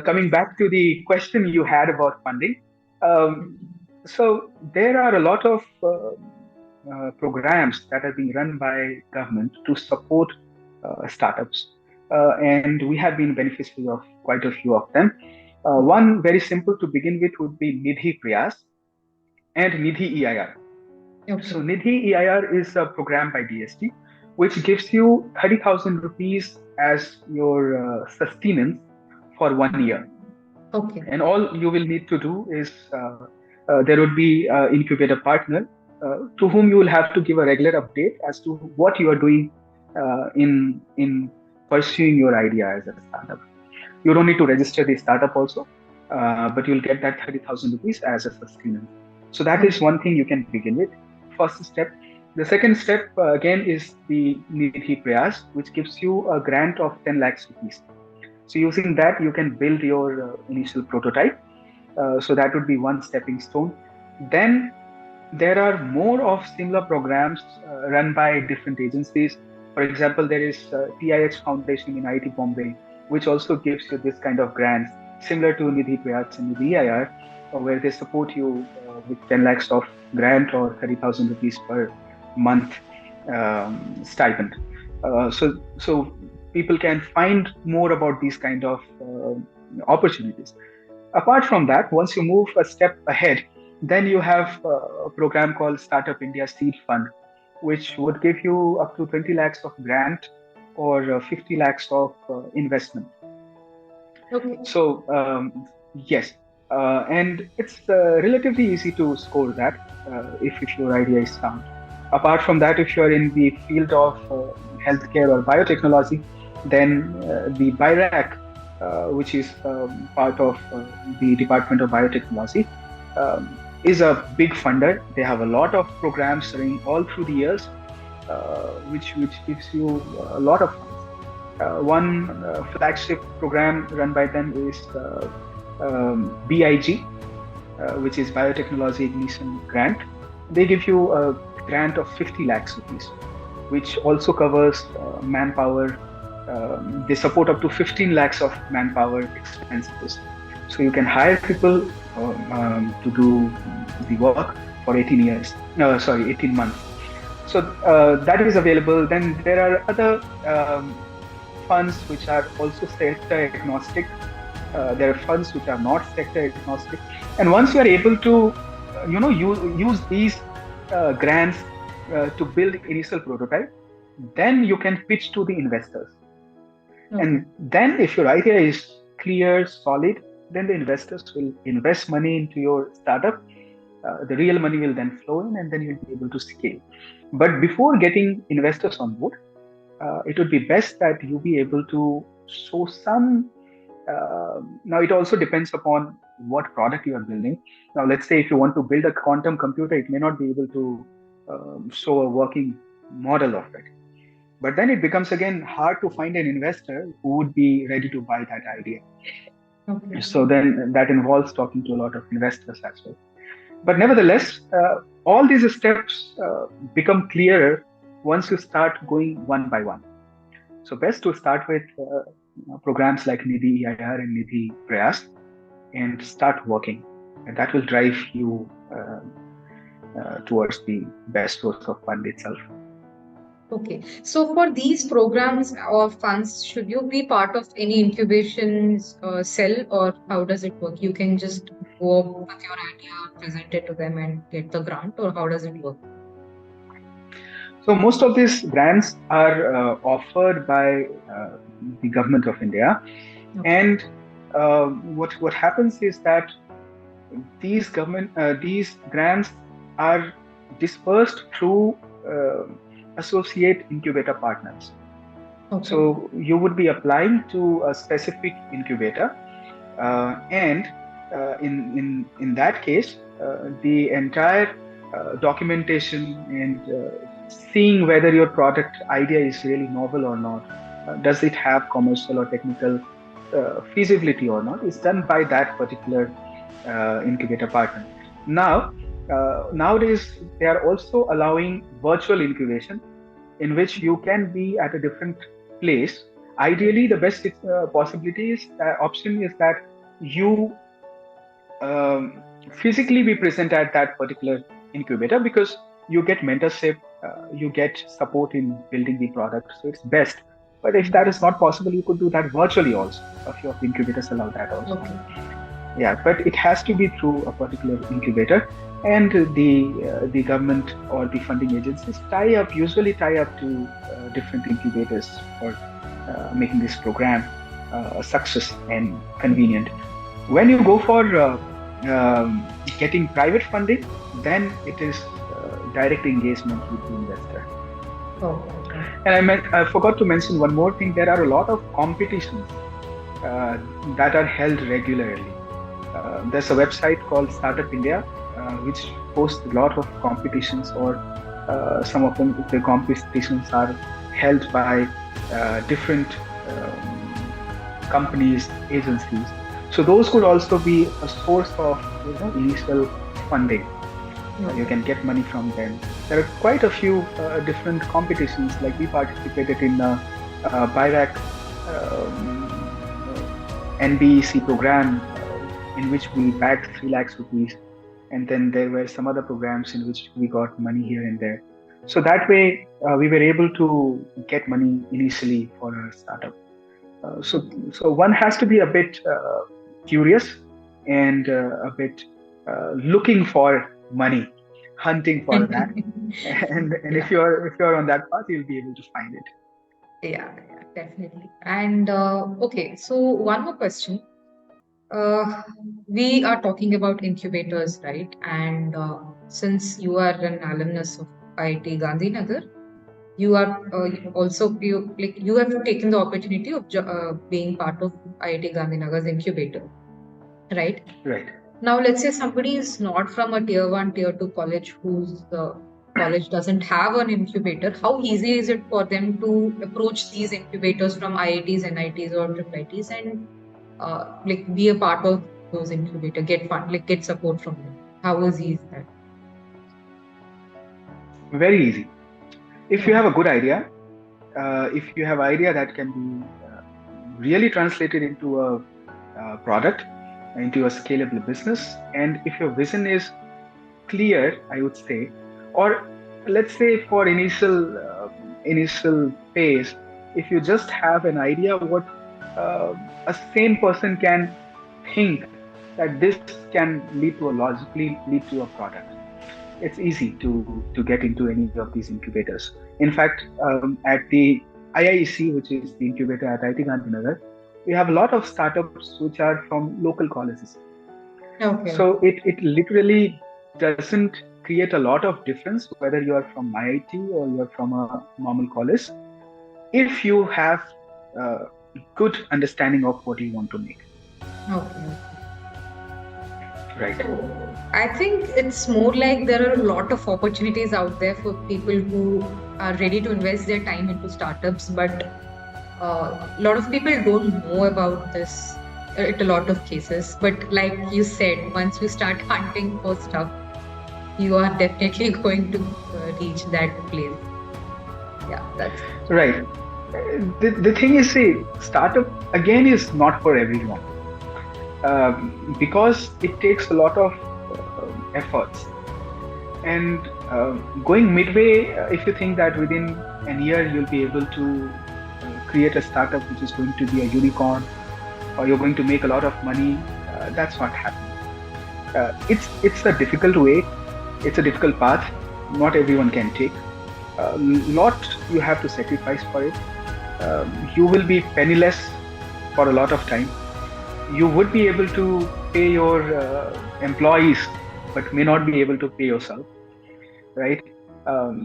Coming back to the question you had about funding, um, so there are a lot of programs that are being run by government to support startups, and we have been beneficiary of quite a few of them. One very simple to begin with would be Nidhi Prayas and Nidhi EIR. Okay. So Nidhi EIR is a program by DST which gives you 30,000 rupees as your sustenance for 1 year. Okay. And all you will need to do is there would be an incubator partner to whom you will have to give a regular update as to what you are doing in pursuing your idea as a startup. You don't need to register the startup also, but you'll get that 30,000 rupees as a sustenance. So that is one thing you can begin with. First step. The second step again is the Nidhi Prayas, which gives you a grant of 10 lakhs rupees. So using that, you can build your initial prototype. So that would be one stepping stone. Then there are more of similar programs run by different agencies. For example, there is TIH Foundation in IIT Bombay, which also gives you this kind of grants, similar to Nidhi Prayas and Nidhi EIR, where they support you with 10 lakhs of grant or 30,000 rupees per month stipend. So people can find more about these kind of opportunities. Apart from that, once you move a step ahead, then you have a program called Startup India Seed Fund, which would give you up to 20 lakhs of grant or 50 lakhs of investment. Okay. So yes, and it's relatively easy to score that if your idea is sound. Apart from that, if you're in the field of healthcare or biotechnology, then the BIRAC, which is part of the Department of Biotechnology, is a big funder. They have a lot of programs running all through the years, which gives you a lot of funds. One flagship program run by them is BIG, which is Biotechnology Ignition Grant. They give you a grant of 50 lakhs rupees, which also covers manpower. They support up to 15 lakhs of manpower expenses. So you can hire people to do the work for 18 months. So that is available. Then there are other funds which are also sector agnostic. There are funds which are not sector agnostic. And once you are able to, use these grants to build initial prototype, then you can pitch to the investors. Okay. And then if your idea is clear, solid, then the investors will invest money into your startup. The real money will then flow in, and then you'll be able to scale. But before getting investors on board, it would be best that you be able to show some. Now, it also depends upon what product you are building. Now, let's say if you want to build a quantum computer, it may not be able to show a working model of it. But then it becomes again hard to find an investor who would be ready to buy that idea. Okay. So then that involves talking to a lot of investors as well. But nevertheless, all these steps become clearer once you start going one by one. So best to start with programs like Nidhi EIR and Nidhi Prayas and start working. And that will drive you towards the best source of fund itself. Okay. So for these programs or funds, should you be part of any incubation cell, or how does it work? You can just go up with your idea, present it to them and get the grant, or how does it work? So most of these grants are offered by the government of India. Okay. And what happens is that these grants are dispersed through associate incubator partners. Okay. So you would be applying to a specific incubator, and in that case, the entire documentation and seeing whether your product idea is really novel or not, does it have commercial or technical feasibility or not, is done by that particular incubator partner. Now, nowadays, they are also allowing virtual incubation, in which you can be at a different place, Ideally, the best possibility is option is that you physically be present at that particular incubator, because you get mentorship, you get support in building the product. So it's best. But if that is not possible, you could do that virtually also. A few of the incubators allow that also. Okay. Yeah, but it has to be through a particular incubator, and the government or the funding agencies usually tie up to different incubators for making this program a success and convenient. When you go for getting private funding, then it is direct engagement with the investor. Oh, okay. And I forgot to mention one more thing. There are a lot of competitions that are held regularly. There's a website called Startup India, which hosts a lot of competitions, or some of them, the competitions are held by different companies, agencies. So those could also be a source of initial funding. You can get money from them. There are quite a few different competitions. Like we participated in BIRAC NBEC program, in which we bagged 3 lakhs rupees, and then there were some other programs in which we got money here and there. So that way we were able to get money initially for a startup. So one has to be a bit curious and a bit looking for money, hunting for that. and Yeah. if you're on that path, you'll be able to find it. Yeah, definitely. And okay, so one more question. Uh, we are talking about incubators, right? And since you are an alumnus of IIT Gandhinagar, you are you have taken the opportunity of being part of IIT Gandhinagar's incubator, right? Right. Now, let's say somebody is not from a tier one, tier two college whose college doesn't have an incubator. How easy is it for them to approach these incubators from IITs, NITs, or IIITs and be a part of those incubator, get fund, get support from them? How easy is that? Very easy. If you Yeah. have a good idea, if you have idea that can be really translated into a product, into a scalable business, and if your vision is clear, I would say, or let's say for initial phase, if you just have an idea what uh, a sane person can think that this can lead to a logically lead to a product, it's easy to get into any of these incubators. In fact, at the IIEC, which is the incubator at IIT Gandhinagar, we have a lot of startups which are from local colleges. Okay. So it literally doesn't create a lot of difference whether you are from IIT or you are from a normal college, if you have a good understanding of what you want to make. Okay. Right. So I think it's more like there are a lot of opportunities out there for people who are ready to invest their time into startups, but a lot of people don't know about this in a lot of cases. But like you said, once you start hunting for stuff, you are definitely going to reach that place. Yeah, that's Right. The thing is, see, startup again is not for everyone, because it takes a lot of efforts. And going midway, if you think that within a year you'll be able to create a startup which is going to be a unicorn, or you're going to make a lot of money, that's not happening. It's a difficult way, it's a difficult path. Not everyone can take. Lot you have to sacrifice for it. You will be penniless for a lot of time. You would be able to pay your employees, but may not be able to pay yourself, right?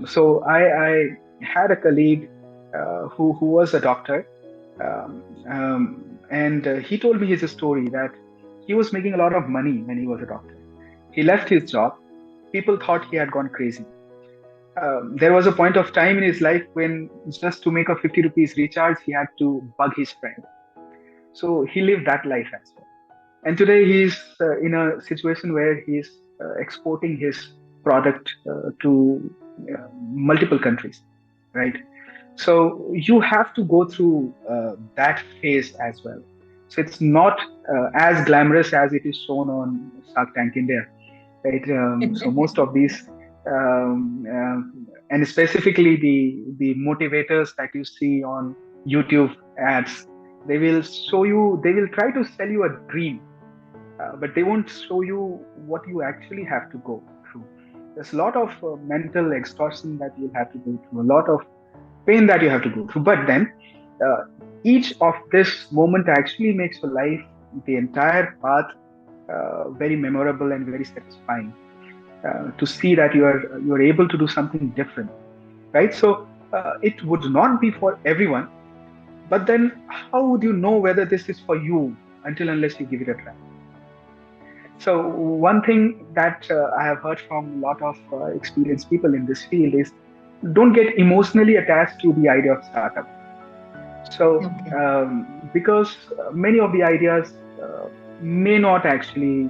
So I had a colleague who was a doctor, and he told me his story that he was making a lot of money when he was a doctor. He left his job. People thought he had gone crazy. There was a point of time in his life when just to make a 50 rupees recharge, he had to bug his friend. So he lived that life as well. And today he's in a situation where he's exporting his product to multiple countries, right? So you have to go through that phase as well. So it's not as glamorous as it is shown on Shark Tank India, right? So most of these, and specifically the motivators that you see on YouTube ads, they will show you, they will try to sell you a dream, but they won't show you what you actually have to go through. There's a lot of mental extortion that you'll have to go through, a lot of pain that you have to go through. But then uh, each of this moment actually makes your life, the entire path, very memorable and very satisfying. To see that you are able to do something different, right? So it would not be for everyone. But then, how would you know whether this is for you until unless you give it a try? So one thing that I have heard from a lot of experienced people in this field is don't get emotionally attached to the idea of startup. So Okay. because many of the ideas may not actually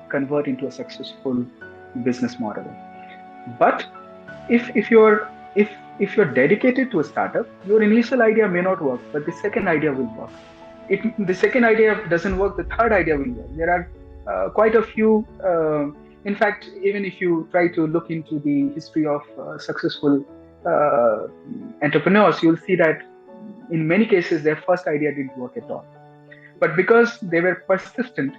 convert into a successful business model. But if if you're dedicated to a startup, your initial idea may not work, but the second idea will work. The second idea doesn't work, the third idea will work. There are quite a few. In fact, even if you try to look into the history of successful uh, entrepreneurs, you'll see that in many cases their first idea didn't work at all. But because they were persistent,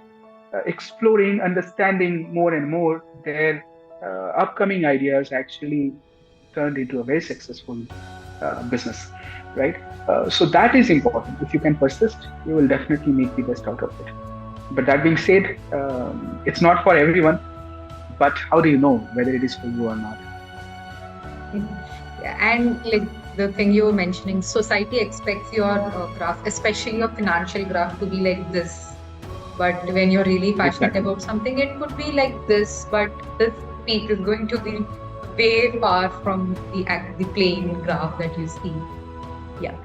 exploring, understanding more and more, their upcoming ideas actually turned into a very successful business, right? So that is important. If you can persist, you will definitely make the best out of it. But that being said, it's not for everyone. But how do you know whether it is for you or not? Yeah, and like the thing you were mentioning, society expects your graph, especially your financial graph, to be like this. But when you're really passionate Exactly. about something, it could be like this. But this peak is going to be way far from the plain graph that you see. Yeah.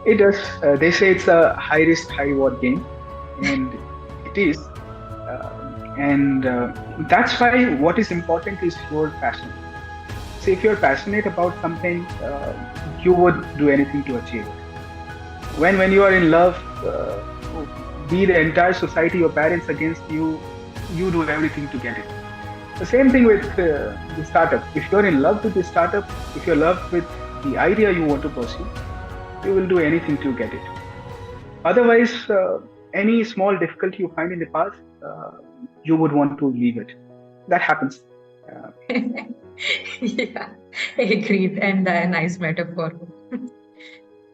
It does. They say it's a high risk, high reward game, and it is. And that's why what is important is your passion. So if you're passionate about something, you would do anything to achieve it. When you are in love, be the entire society, your parents against you, you do everything to get it. The same thing with the startup. If you're in love with the startup, if you're in love with the idea you want to pursue, you will do anything to get it. Otherwise, any small difficulty you find in the past, you would want to leave it. That happens. Uh, Yeah, agreed. And a nice metaphor.